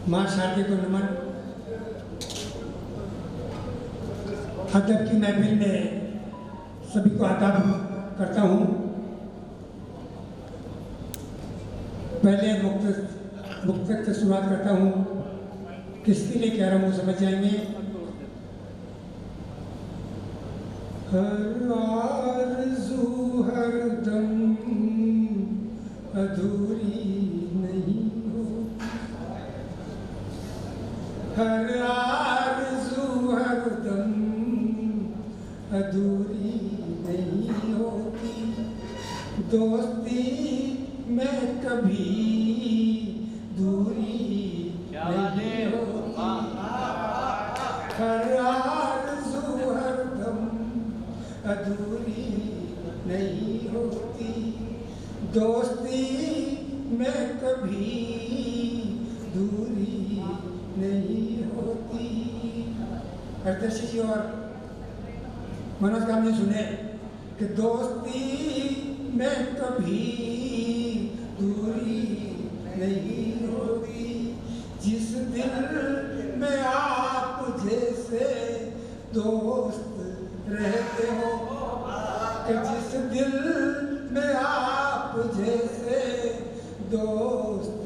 माँ शारदे को नमन। अदब की महफिल में सभी को आदाब करता हूँ। पहले मुक्तक से शुरुआत करता हूँ। किसके लिए कह रहा हूँ समझ जाएंगे। हर आरज़ू हरदम अधूरी नहीं हो, हर आरज़ू हरदम अधूरी नहीं होती, दोस्ती में कभी दूरी नहीं होती, हर आरज़ू हरदम अधूरी नहीं होती, दोस्ती में कभी दूरी नहीं होती। हरदर्शी जी और मनोज काम ने सुने कि दोस्ती में कभी दूरी नहीं होती, जिस दिल में आप जैसे दोस्त रहते हो, कि जिस दिल में आप जैसे दोस्त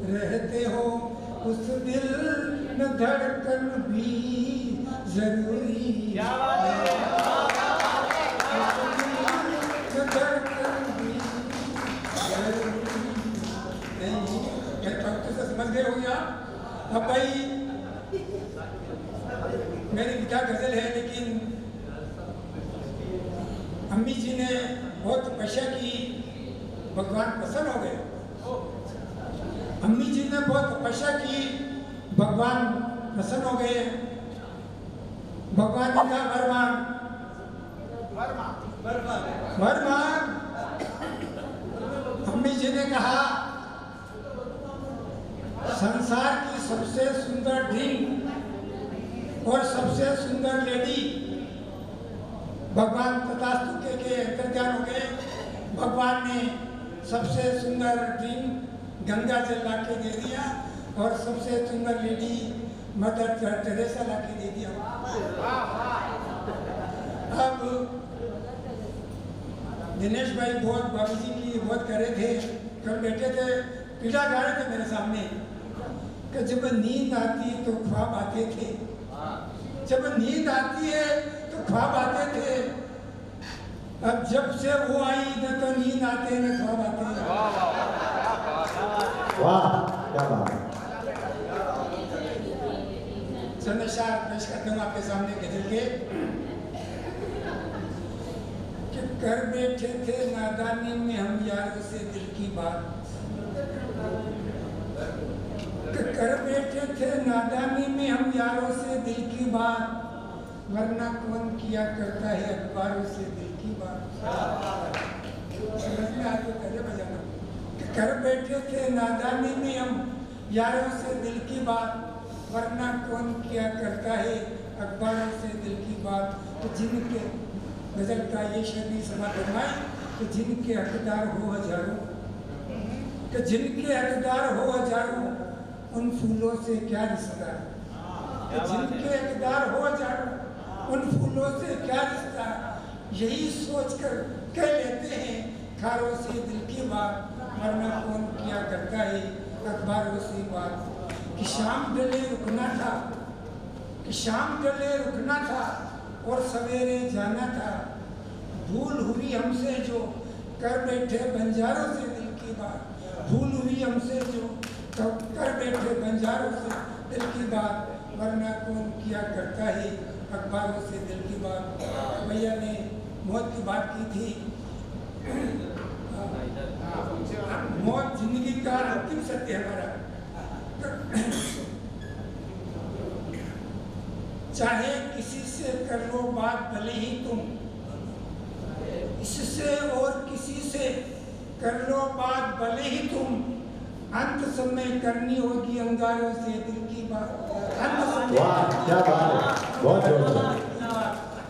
रहते हो, उस दिल में धड़कन भी जरूरी है। धड़कन भी जरूरी नहीं। मैं पंक्ति से समझ गए हो गया। अब भाई मेरी पिता गजल है, लेकिन अम्मी जी ने बहुत तपस्या की, भगवान प्रसन्न हो गए। अम्मी जी ने बहुत तपस्या की, भगवान प्रसन्न हो गए। भगवान ने कहा वर मांग। अम्मी जी ने कहा संसार की सबसे सुंदर ड्रीम और सबसे सुंदर लेडी। भगवान तथास्तु के अंतर्ध्यान हो गए। भगवान ने सबसे सुंदर ड्रीम गंगा जल ला के दे दिया और सबसे सुंदर लेडी मदर टेरेसा ला के दे दिया। अब दिनेश भाई बहुत बाबू जी की बहुत कर रहे थे, कल बैठे थे, पीड़ा गा रहे थे मेरे सामने कि जब नींद आती है तो ख्वाब आते थे, जब नींद आती है तो ख्वाब आते थे, अब जब से वो आई न तो नींद आते न ख्वाब आते हैं। वाह क्या बात। संदेशार पेश करता हूँ आपके सामने गजल के कि कर बैठे थे नादानी में हम यारों से दिल की बात, कर बैठे थे नादानी में हम यारों से दिल की बात, वरना कौन किया करता है अखबारों से दिल की बात। समझ में आ तो करे बजाना कि कर बैठे थे नादानी में हम यारों से दिल की बात, वरना कौन किया करता है अखबारों से दिल की बात। तो जिनके गजल का ये शेर भी समा फरमाए कि जिनके हकदार हो हजारों, कि जिनके हकदार हो हजारों, उन फूलों से क्या रिश्ता, कि जिनके हकदार हो हजारों, उन फूलों से क्या रिश्ता। यही सोचकर कह लेते हैं खारों से दिल की बात, वरना कौन किया करता है अखबारों से बात। कि शाम ढले रुकना था, कि शाम ढले रुकना था और सवेरे जाना था, भूल हुई हमसे जो कर बैठे बंजारों से दिल की बात, भूल हुई हमसे जो कर बैठे बंजारों से दिल की बात, वरना कौन किया करता है अखबारों से दिल की बात। भैया ने मौत की बात की थी। मौत जिंदगी का अंतिम सत्य है हमारा। चाहे किसी से कर लो बात भले ही तुम, इससे और किसी से कर लो बात भले ही तुम, अंत समय करनी होगी अंगारों से दिल की बात। वाह क्या बात है, बहुत बहुत।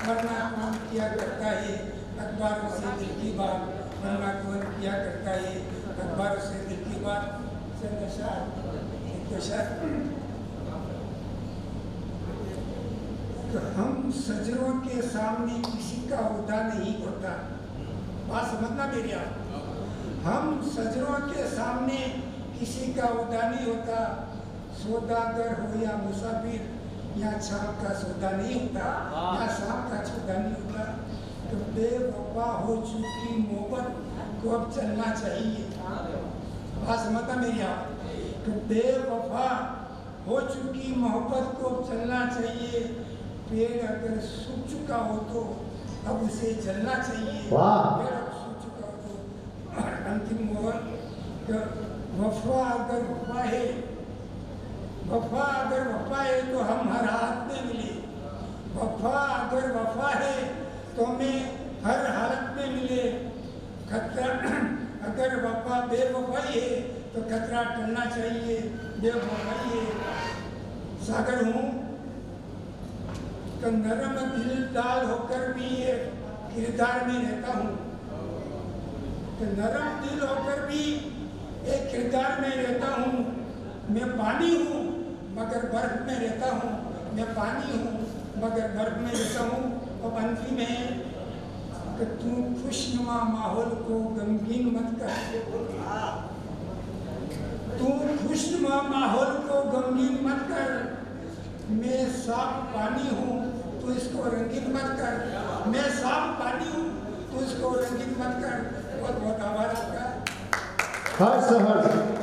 वरना कौन किया करता है अखबारों से दिल की बात, वरना कौन किया करता है अखबारों से दिल की बात। तो हम सजरों के सामने किसी का उदा नहीं होता। बात समझना मेरी आप। हम सजरों के सामने किसी का उदा नहीं होता। सौदागर हो या मुसाफिर या छाप का सौदा नहीं होता, या सांप का सौदा नहीं होता। तो बेवफा हो चुकी मोहब्बत को अब चलना चाहिए। बात समझना मेरी आप। तो बेवफा हो चुकी मोहब्बत को अब चलना चाहिए। पेड़ अगर सूख चुका हो तो अब उसे जलना चाहिए। पेड़ अगर सूख चुका हो तो अंतिम मोहर वफा अगर वफा है, वफा अगर वफा है तो हम हर हाथ में मिले। वफा अगर वफा है तो हमें हर हालत में मिले। खतरा अगर वफा बेवफाई है तो खतरा टलना चाहिए। बेवफाई है सागर हूँ तो नरम दिलदार होकर भी एक किरदार में रहता हूँ। तो नरम दिल होकर भी एक किरदार में रहता हूँ। मैं पानी हूँ मगर बर्फ में रहता हूँ। मैं पानी हूँ मगर बर्फ में रहता हूँ। अब अंतिम है कि तू खुशनुमा माहौल को गमगीन मत कर। तू खुशनुमा माहौल को गमगीन मत कर। मैं साफ पानी हूँ तो इसको रंगीन मत कर। मैं साफ पानी हूँ तो इसको रंगीन मत कर। बहुत बहुत आभार आपका। हर्ष हर्ष।